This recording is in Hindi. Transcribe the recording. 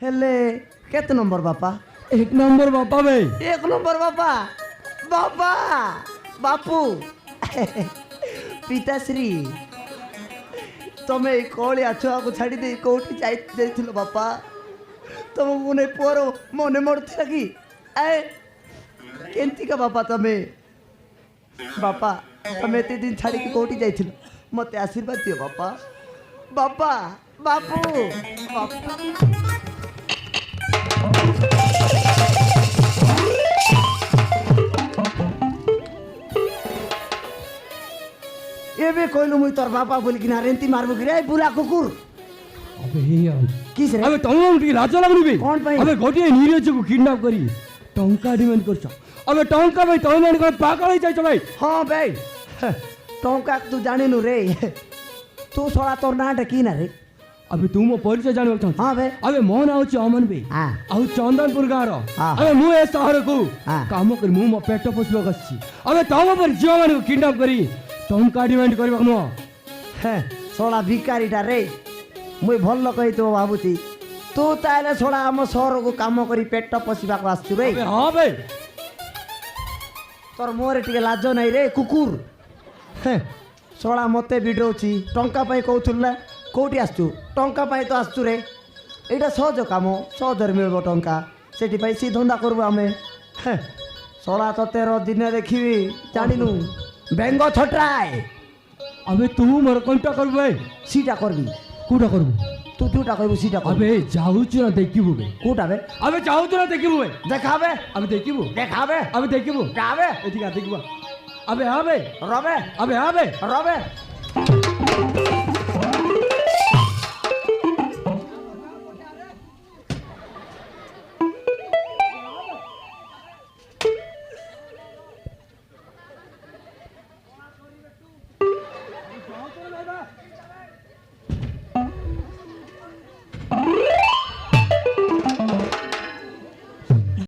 हेले केते नंबर बापा? एक नंबर बापा भाई। एक नंबर बापा बापा बापू पिताश्री तमें कलिया छुआ को छाड़ी दे कौटी जाइथिलो बापा तुम मुने पुअर मने मरथिला कि ए केंती का बापा तमें बापा तमें एते दिन छाड़ी के कौटी जाइथिलो मते आशीर्वाद दियो बापा बापा बापू बापा एबे कहलु मुई तोर बापा बोली कि ना रेंती मारबो कि रे बुला कुकुर अबे यार किस रे अबे तुम उनकी लाज लागनी बे कौन पाई अबे गोटिए नीरज को किडनैप करी टंका डिमांड करछ अबे टंका भाई तोय मन को पागल हो जाइछ भाई। हां भाई टंका तू जानिनु रे तू सोला तोर नाटा की ना रे अबे तू मो परिचय जानबो चाह हां भाई अबे मोहन आउछ अमन बे हां आउ चंदनपुर गाँव रो हाँ। अबे मु ए शहर को हाँ। काम कर मु मो पेट पोसबो गछि अबे तम पर जीव मन को किडनैप करी टंका डिमांड करबो न हे सोला भिकारीटा रे मुई भल्ल कहि तो बाबूती तू ताले सोला हम शहर को काम करी पेट पोसिबा को आस्तु रे अबे हां भाई तोर मोरे टिके लाज नै रे कुकुर हे सोला मते बिडौची टंका पाई कहउथुला कोठी आस्तु टंका पाई तो आस्तु रे एटा सहज काम सहजर मिलबो टंका सेठी पाई सी धंदा करबो आमे हे सोला तो 13 दिन देखिबी जानिनु बेंग छटराय अबे तू मोर कोनटा करबो भाई सीटा करबी कोटा करबो तू टूटा कहबो सीटा कर अबे जाउछु ना देखिबो बे कोटा बे अबे जाउछु ना देखिबो बे देखाबे अबे देखिबो देखाबे अबे देखिबो गाबे एतिका देखिबो अबे हां बे रबे अबे हां बे रबे